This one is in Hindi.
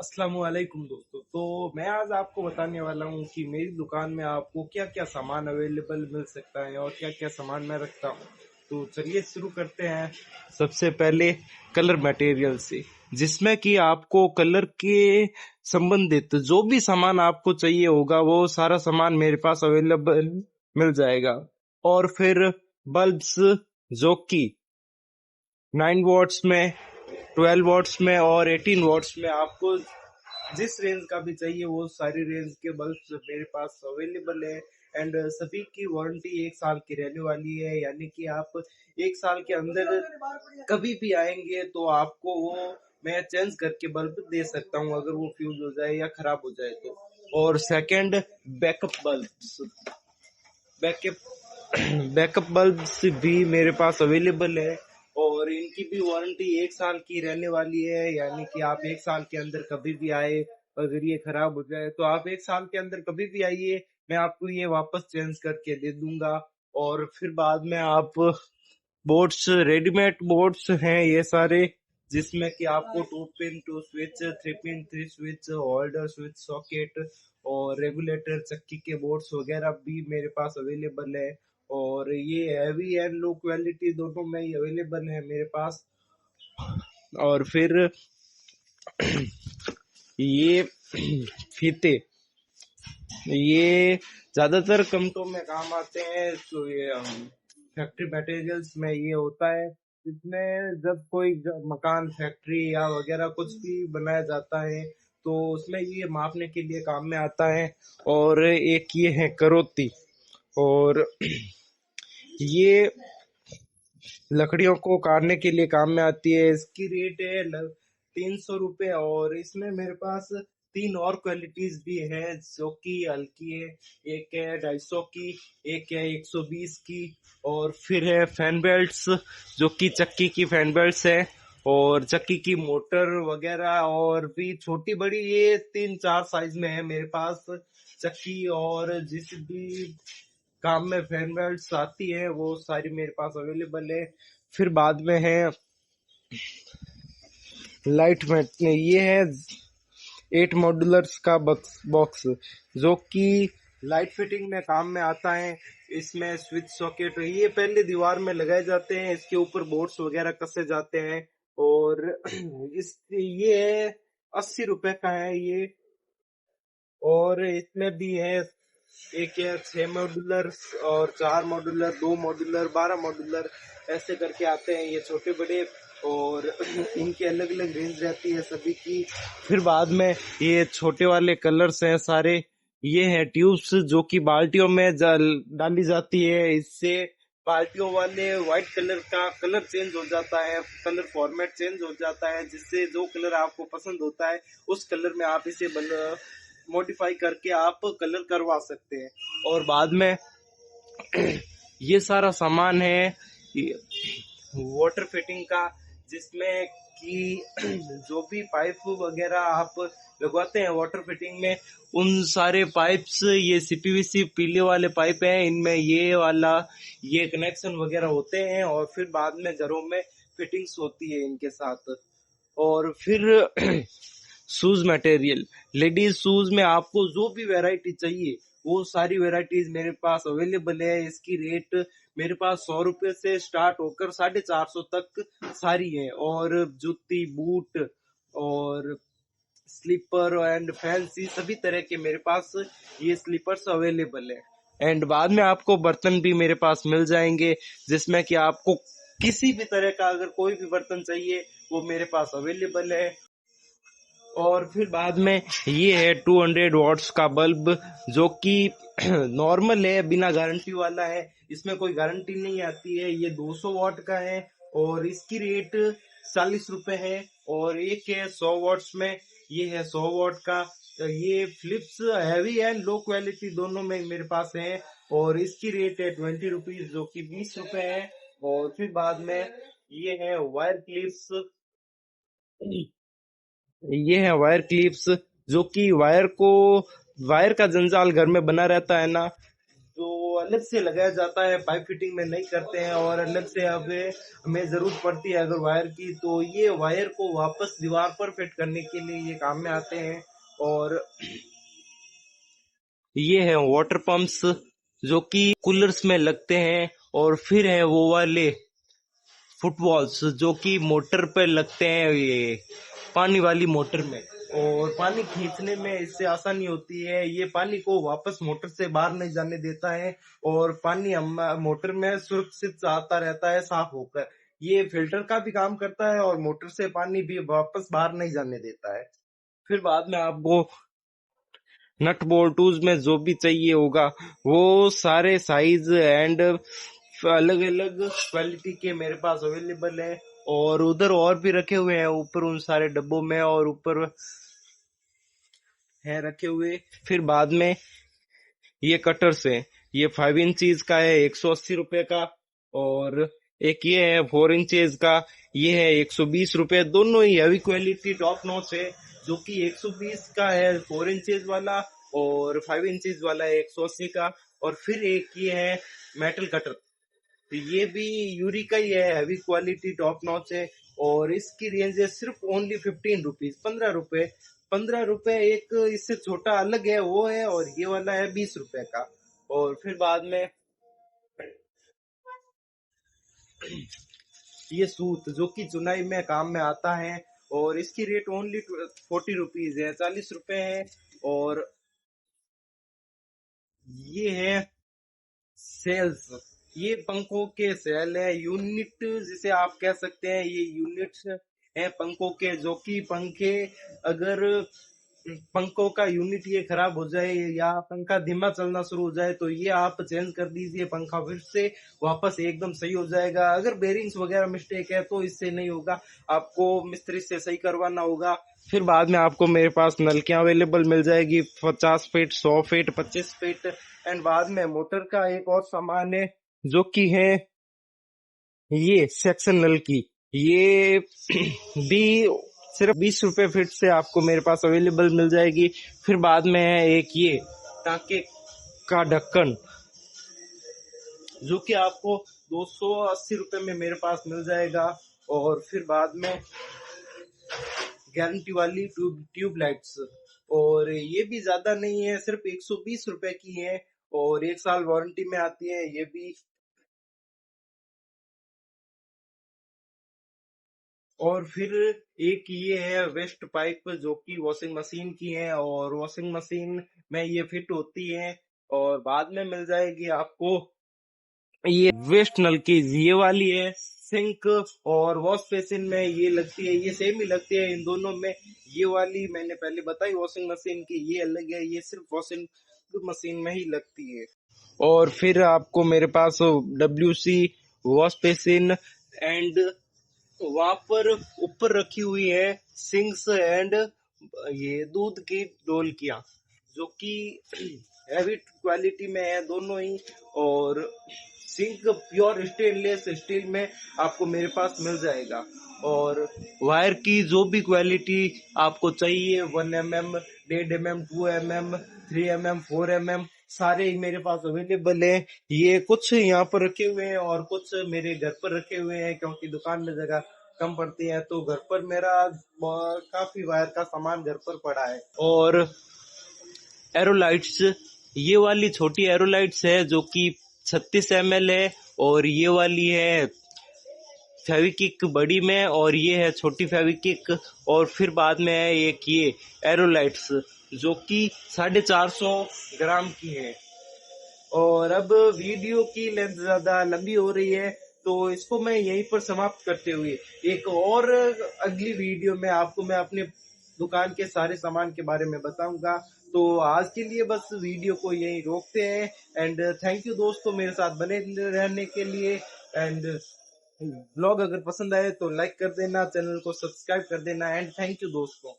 अस्सलाम वालेकुम दोस्तों। तो मैं आज आपको बताने वाला हूँ कि मेरी दुकान में आपको क्या क्या सामान अवेलेबल मिल सकता है और क्या क्या सामान मैं रखता हूँ। तो चलिए शुरू करते हैं। सबसे पहले कलर मटेरियल से, जिसमें कि आपको कलर के संबंधित जो भी सामान आपको चाहिए होगा वो सारा सामान मेरे पास अवेलेबल मिल जाएगा। और फिर बल्ब्स, जो कि 9 वॉट्स में, 12 वॉट्स में और 18 वॉट्स में आपको जिस रेंज का भी चाहिए वो सारी रेंज के बल्ब मेरे पास अवेलेबल है। एंड सभी की वारंटी 1 साल की रहने वाली है, यानी कि आप 1 साल के अंदर कभी भी आएंगे तो आपको वो मैं चेंज करके बल्ब दे सकता हूँ अगर वो फ्यूज हो जाए या खराब हो जाए तो। और second, backup bulbs. Backup backup bulbs भी मेरे पास अवेलेबल है और इनकी भी वारंटी 1 साल की रहने वाली है, यानी कि आप 1 साल के अंदर कभी भी आए, अगर ये खराब हो जाए तो आप 1 साल के अंदर कभी भी आइए, मैं आपको ये वापस चेंज करके दे दूंगा। और फिर बाद में आप बोर्ड्स, रेडीमेड बोर्ड्स हैं ये सारे, जिसमें कि आपको 2 pin 2 switch, 3 pin 3 switch, holder, switch socket और रेगुलेटर, चक्की के बोर्ड्स वगैरह भी मेरे पास अवेलेबल है। और ये हैवी एंड लो क्वालिटी दोनों में ही अवेलेबल है मेरे पास। और फिर ये फीते, ये ज्यादातर कंपनियों में काम आते हैं। तो ये फैक्ट्री मटेरियल्स में ये होता है, इसमें जब कोई मकान, फैक्ट्री या वगैरह कुछ भी बनाया जाता है तो उसमें ये मापने के लिए काम में आता है। और एक ये है करोती, और ये लकड़ियों को काटने के लिए काम में आती है। इसकी रेट है 300 रुपये और इसमें मेरे पास 3 और क्वालिटीज भी है जो कि हल्की है। एक है 250 की, एक है 120 की, और फिर है फैन बेल्ट्स, जो कि चक्की की फैन बेल्ट्स है और चक्की की मोटर वगैरह, और भी छोटी बड़ी ये 3-4 साइज में है मेरे पास चक्की। और जिस भी काम में फैन बेल्ट्स आती है वो सारी मेरे पास अवेलेबल है। फिर बाद में है लाइट में, ये है 8 मॉड्यूलर्स का बॉक्स, जो कि लाइट फिटिंग में काम में आता है। इसमें स्विच सॉकेट ये पहले दीवार में लगाए जाते हैं, इसके ऊपर बोर्ड्स वगैरह कसे जाते हैं। और इस ये 80 रुपए का है ये। और इसमें भी है एक है 6 मॉड्यूलर और 4 मॉड्यूलर, 2 मॉड्यूलर, 12 मॉड्यूलर, ऐसे करके आते हैं ये छोटे बड़े। और इनकी अलग अलग रेंज रहती है सभी की। फिर बाद में ये छोटे वाले कलर्स हैं सारे, ये हैं ट्यूब्स जो कि बाल्टियों में डाली जाती है। इससे बाल्टियों वाले व्हाइट कलर का कलर चेंज हो जाता है, कलर फॉर्मेट चेंज हो जाता है, जिससे जो कलर आपको पसंद होता है उस कलर में आप इसे मॉडिफाई करके आप कलर करवा सकते हैं। और बाद में ये सारा सामान है वाटर फिटिंग का, जिसमें कि जो भी पाइप वगैरह आप लगवाते हैं वाटर फिटिंग में, उन सारे पाइप्स, ये सीपीवीसी पीले वाले पाइप हैं, इनमें ये वाला ये कनेक्शन वगैरह होते हैं। और फिर बाद में घरों में फिटिंग्स होती है इनके साथ। और फिर शूज मटेरियल, लेडीज शूज में आपको जो भी वैरायटी चाहिए वो सारी वैरायटीज मेरे पास अवेलेबल है। इसकी रेट मेरे पास 100 रुपए से स्टार्ट होकर 450 तक सारी है। और जूती, बूट और स्लीपर एंड फैंसी सभी तरह के मेरे पास ये स्लीपर्स अवेलेबल है। एंड बाद में आपको बर्तन भी मेरे पास मिल जाएंगे, जिसमें कि आपको किसी भी तरह का अगर कोई भी बर्तन चाहिए वो मेरे पास अवेलेबल है। और फिर बाद में ये है 200 वॉट्स का बल्ब, जो कि नॉर्मल है, बिना गारंटी वाला है, इसमें कोई गारंटी नहीं आती है। ये 200 वॉट का है और इसकी रेट 40 रुपए है। और एक है 100 वॉट्स में, ये है 100 वॉट का। तो ये Philips heavy and low quality दोनों में मेरे पास है और इसकी रेट है 20 रुपीज, जो कि 20 रुपए है। और फिर बाद में ये है वायर क्लिप्स, ये है वायर क्लिप्स, जो कि वायर का जंजाल घर में बना रहता है ना, जो अलग से लगाया जाता है, पाइप फिटिंग में नहीं करते हैं और अलग से अब हमें जरूरत पड़ती है अगर वायर की, तो ये वायर को वापस दीवार पर फिट करने के लिए ये काम में आते हैं। और ये है वाटर पंप्स जो कि कूलर्स में लगते हैं। और फिर है वो वाले फुटबॉल्स जो कि मोटर पर लगते हैं, ये पानी वाली मोटर में। और पानी खींचने में इससे आसानी होती है, ये पानी को वापस मोटर से बाहर नहीं जाने देता है और पानी हम मोटर में सुरक्षित आता रहता है साफ होकर। ये फिल्टर का भी काम करता है और मोटर से पानी भी वापस बाहर नहीं जाने देता है। फिर बाद में आपको नट बोल्टूज में जो भी चाहिए होगा वो सारे साइज एंड अलग अलग क्वालिटी के मेरे पास अवेलेबल है। और उधर और भी रखे हुए हैं ऊपर उन सारे डब्बों में, और ऊपर है रखे हुए। फिर बाद में ये कटर्स है, ये 5 इंचज का है 180 रुपए का। और एक ये है 4 इंचज का, ये है 120 रुपए। दोनों ही हैवी क्वालिटी टॉप नॉच है, जो कि 120 का है 4 इंचज वाला और 5 इंचज वाला है 180 का। और फिर एक ये है मेटल कटर, तो ये भी यूरी का ही है, हैवी क्वालिटी टॉप नॉच है। और इसकी रेंज है सिर्फ ओनली 15 रुपीज, 15 रुपए। 15 रुपए एक इससे छोटा अलग है वो है, और ये वाला है 20 रुपए का। और फिर बाद में ये सूत जो कि चुनाई में काम में आता है, और इसकी रेट ओनली 40 रुपीज है, 40 रुपए है। और ये है सेल्स, ये पंखों के सेल है, यूनिट जिसे आप कह सकते हैं, ये यूनिट्स है पंखों के, जो कि पंखे अगर पंखों का यूनिट ये खराब हो जाए या पंखा धीमा चलना शुरू हो जाए तो ये आप चेंज कर दीजिए, पंखा फिर से वापस एकदम सही हो जाएगा। अगर बेरिंग्स वगैरह मिस्टेक है तो इससे नहीं होगा, आपको मिस्त्री से सही करवाना होगा। फिर बाद में आपको मेरे पास नलकियां अवेलेबल मिल जाएगी, 50 फीट, 100 फीट, 25 फीट। एंड बाद में मोटर का एक और सामान है जो कि है ये सेक्शन नल की, ये भी सिर्फ 20 रुपए फीट से आपको मेरे पास अवेलेबल मिल जाएगी। फिर बाद में है एक ये टाके का ढक्कन, जो कि आपको 280 रुपए में मेरे पास मिल जाएगा। और फिर बाद में गारंटी वाली ट्यूब लाइट्स, और ये भी ज्यादा नहीं है, सिर्फ 120 रुपए की है और 1 साल वारंटी में आती है ये भी। और फिर एक ये है वेस्ट पाइप जो कि वॉशिंग मशीन की है, और वॉशिंग मशीन में ये फिट होती है। और बाद में मिल जाएगी आपको ये वेस्ट नल की, ये वाली है सिंक और वॉश बेसिन में ये लगती है, ये सेम ही लगती है इन दोनों में। ये वाली मैंने पहले बताई वॉशिंग मशीन की, ये अलग है, ये सिर्फ वॉशिंग मशीन में ही लगती है। और फिर आपको मेरे पास WC वॉश बेसिन एंड वहां पर ऊपर रखी हुई है सिंक्स एंड ये दूध की डोलकियां, जो कि हैवी क्वालिटी में है दोनों ही। और सिंक प्योर स्टेनलेस स्टील में आपको मेरे पास मिल जाएगा। और वायर की जो भी क्वालिटी आपको चाहिए, 1 mm, 1.5 mm, 2 mm, 3 mm, 4 mm, सारे ही मेरे पास अवेलेबल है। ये कुछ यहाँ पर रखे हुए हैं और कुछ मेरे घर पर रखे हुए हैं, क्योंकि दुकान में जगह कम पड़ती है, तो घर पर मेरा काफी वायर का सामान घर पर पड़ा है। और एरोलाइट्स, ये वाली छोटी एरोलाइट्स है जो कि 36 ml है, और ये वाली है फेविकिक बड़ी में, और ये है छोटी फेविकिक। और फिर बाद में है एक ये एरोलाइट्स जो कि 450 ग्राम की है। और अब वीडियो की लेंथ ज्यादा लंबी हो रही है, तो इसको मैं यहीं पर समाप्त करते हुए एक और अगली वीडियो में आपको मैं अपने दुकान के सारे सामान के बारे में बताऊंगा। तो आज के लिए बस वीडियो को यहीं रोकते हैं। एंड थैंक यू दोस्तों मेरे साथ बने रहने के लिए। एंड ब्लॉग अगर पसंद आए तो लाइक कर देना, चैनल को सब्सक्राइब कर देना। एंड थैंक यू दोस्तों।